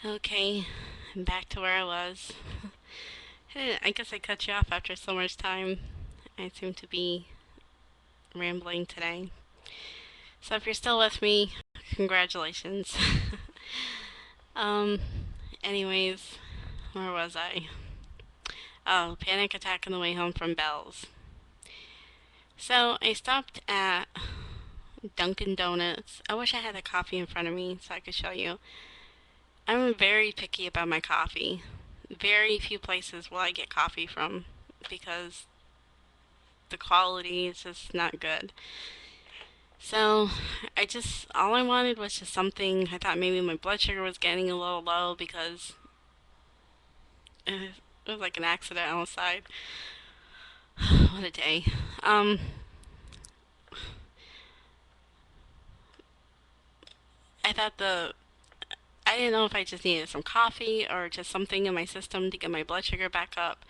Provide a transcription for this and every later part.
Okay, I'm back to where I was. I guess I cut you off after so much time. I seem to be rambling today. So if you're still with me, congratulations. um, anyways, where was I? Oh, panic attack on the way home from Bell's. So I stopped at Dunkin' Donuts. I wish I had the coffee in front of me so I could show you. I'm very picky about my coffee. Very few places will I get coffee from because the quality is just not good. So all I wanted was just something. I thought maybe my blood sugar was getting a little low because it was like an accident outside. What a day. Um, I thought I didn't know if I just needed some coffee or just something in my system to get my blood sugar back up.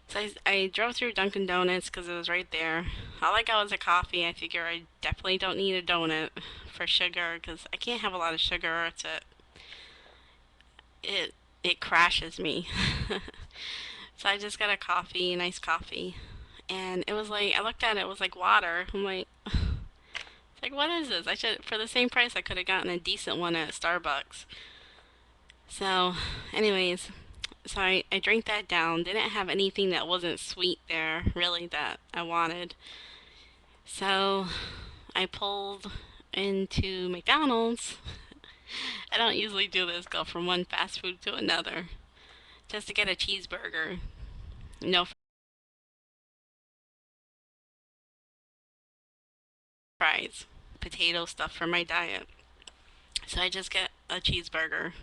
So I drove through Dunkin' Donuts because it was right there. All I got was a coffee. I figure I definitely don't need a donut for sugar because I can't have a lot of sugar or it it crashes me. So I just got a coffee, a nice coffee, and it was like I looked at it, it was like water. I'm like, it's like what is this? I should for the same price I could have gotten a decent one at Starbucks. So, anyways, I drank that down. Didn't have anything that wasn't sweet there, really, that I wanted. So I pulled into McDonald's. I don't usually do this, go from one fast food to another, just to get a cheeseburger. No fries, potato stuff for my diet. So I just get a cheeseburger.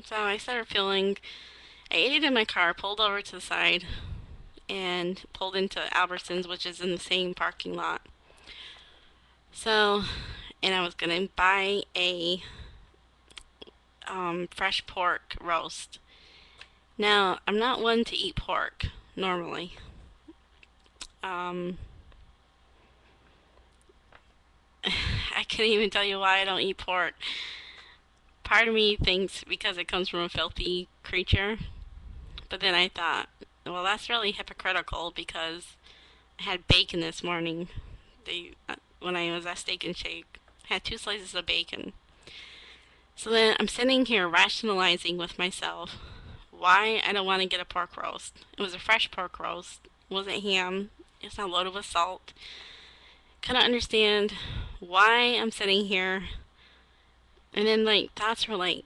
So I started feeling, I ate it in my car, pulled over to the side, and pulled into Albertsons, which is in the same parking lot. So, and I was gonna buy a fresh pork roast. Now, I'm not one to eat pork normally. Um, I can't even tell you why I don't eat pork. Part of me thinks because it comes from a filthy creature, but then I thought, well, that's really hypocritical because I had bacon this morning. When I was at Steak and Shake, I had two slices of bacon. So then I'm sitting here rationalizing with myself why I don't want to get a pork roast. It was a fresh pork roast. It wasn't ham. It's not loaded with salt. Couldn't understand why I'm sitting here. And then like thoughts were like,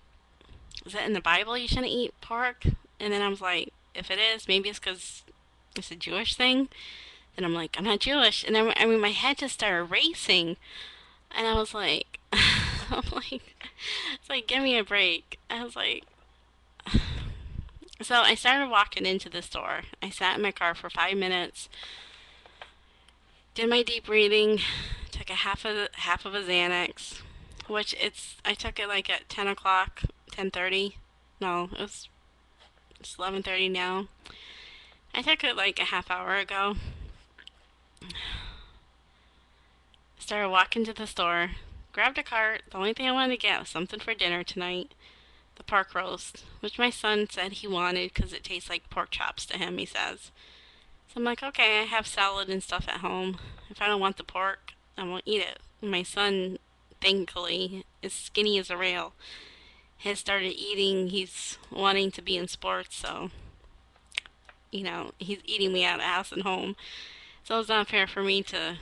is that in the Bible you shouldn't eat pork? And then I was like, if it is, maybe it's because it's a Jewish thing. And I'm like, I'm not Jewish. And then, I mean, my head just started racing. And I was like, I'm like, it's like, give me a break. I was like, so I started walking into the store. I sat in my car for 5 minutes, did my deep breathing, took a half of a Xanax, which I took it like at 10 o'clock, 10:30. No, it's 11:30 now. I took it like a half hour ago. Started walking to the store, grabbed a cart. The only thing I wanted to get was something for dinner tonight. The pork roast, which my son said he wanted because it tastes like pork chops to him, he says. So I'm like, okay, I have salad and stuff at home. If I don't want the pork, I won't eat it. My son, thankfully, is skinny as a rail. Has started eating. He's wanting to be in sports, so he's eating me out of the house and home. So it's not fair for me to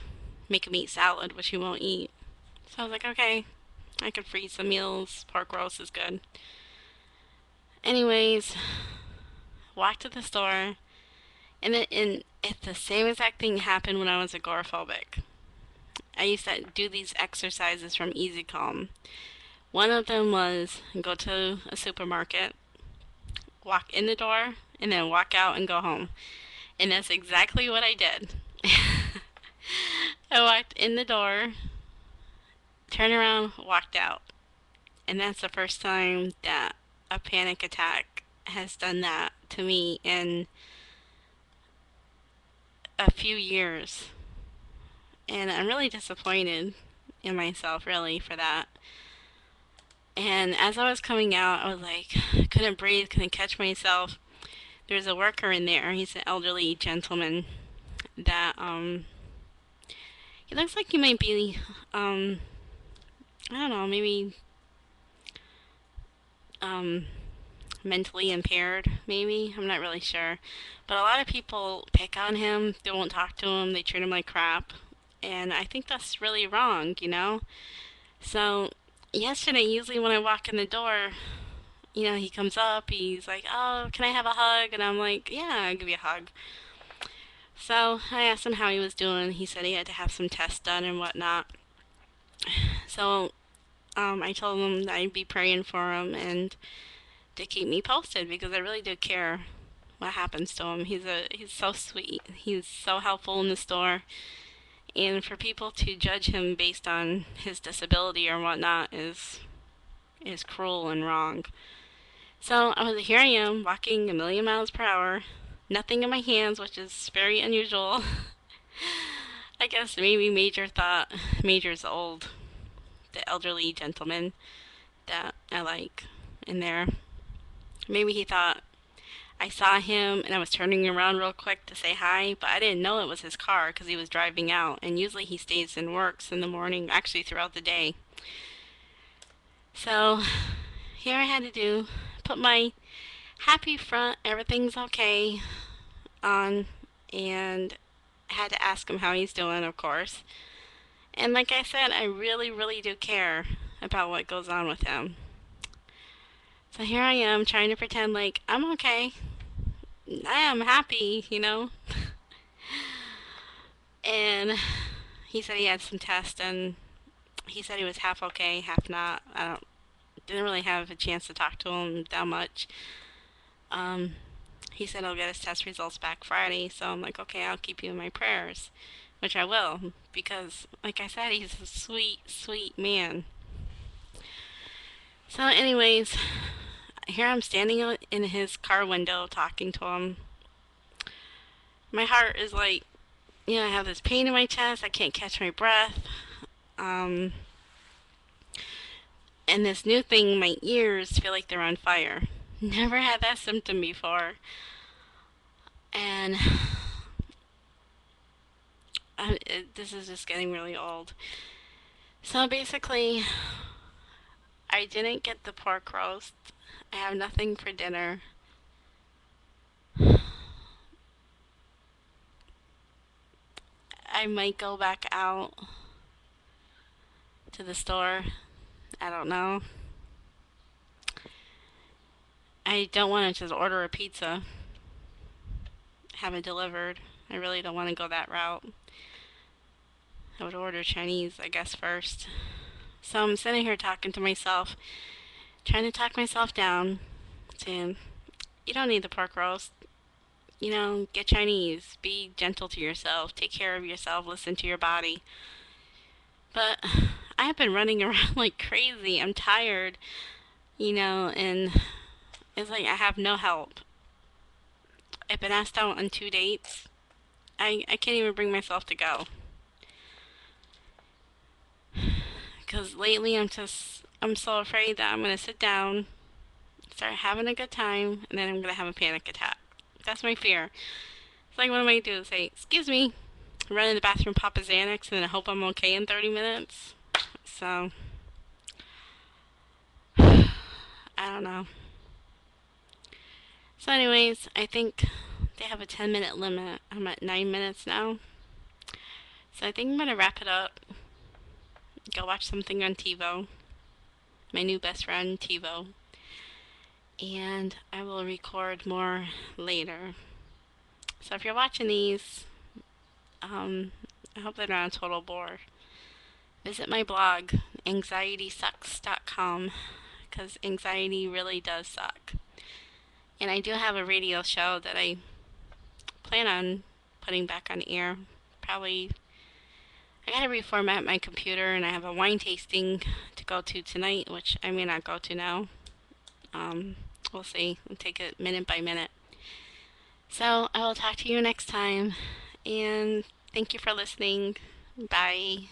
make him eat salad, which he won't eat. So I was like, okay, I could freeze some meals. Pork roast is good. Anyways, walked to the store, and the same exact thing happened when I was agoraphobic. I used to do these exercises from Easy Calm. One of them was go to a supermarket, walk in the door, and then walk out and go home. And that's exactly what I did. I walked in the door, turned around, walked out. And that's the first time that a panic attack has done that to me in a few years. And I'm really disappointed in myself, really, for that. And as I was coming out, I was like, couldn't breathe, couldn't catch myself. There's a worker in there. He's an elderly gentleman that he looks like he might be um I don't know, maybe um mentally impaired, maybe. I'm not really sure. But a lot of people pick on him. They won't talk to him. They treat him like crap. And I think that's really wrong, you know? So, yesterday, usually when I walk in the door, he comes up, he's like, "Oh, can I have a hug?" And I'm like, "Yeah, I'll give you a hug." So, I asked him how he was doing. He said he had to have some tests done and whatnot. So, I told him that I'd be praying for him and to keep me posted because I really do care what happens to him. He's so sweet. He's so helpful in the store. And for people to judge him based on his disability or whatnot is cruel and wrong. So here I am walking a million miles per hour, nothing in my hands, which is very unusual. I guess maybe Major thought Major's old, the elderly gentleman that I like in there. Maybe he thought I saw him and I was turning around real quick to say hi, but I didn't know it was his car because he was driving out. And usually he stays and works in the morning, actually throughout the day. So here I had to put my happy front, everything's okay on, and I had to ask him how he's doing, of course. And like I said, I really, really do care about what goes on with him. So here I am trying to pretend like I'm okay. I am happy. And he said he had some tests and he said he was half okay, half not. I don't didn't really have a chance to talk to him that much. Um, he said he'll get his test results back Friday, so I'm like, okay, I'll keep you in my prayers, which I will, because, like I said, he's a sweet, sweet man. So, anyways, here I'm standing in his car window talking to him. My heart is like, I have this pain in my chest, I can't catch my breath. Um, and this new thing, my ears feel like they're on fire. Never had that symptom before. And this is just getting really old. So basically, I didn't get the pork roast. I have nothing for dinner. I might go back out to the store. I don't know. I don't want to just order a pizza, have it delivered. I really don't want to go that route. I would order Chinese, I guess, first. So I'm sitting here talking to myself, trying to talk myself down, saying, you don't need the pork roast. Get Chinese. Be gentle to yourself. Take care of yourself. Listen to your body. But I have been running around like crazy. I'm tired, and it's like I have no help. I've been asked out on 2 dates. I can't even bring myself to go. Because lately I'm so afraid that I'm going to sit down, start having a good time, and then I'm going to have a panic attack. That's my fear. It's like, what am I going to do? Say, excuse me, run in the bathroom, pop a Xanax, and then hope I'm okay in 30 minutes? So, I don't know. So, anyways, I think they have a 10-minute limit. I'm at 9 minutes now. So, I think I'm going to wrap it up. Go watch something on TiVo. My new best friend, TiVo. And I will record more later. So, if you're watching these, I hope they're not a total bore. Visit my blog, anxietysucks.com, because anxiety really does suck. And I do have a radio show that I plan on putting back on air. Probably, I gotta reformat my computer, and I have a wine tasting to go to tonight, which I may not go to now. We'll see. We'll take it minute by minute. So I will talk to you next time, and thank you for listening. Bye.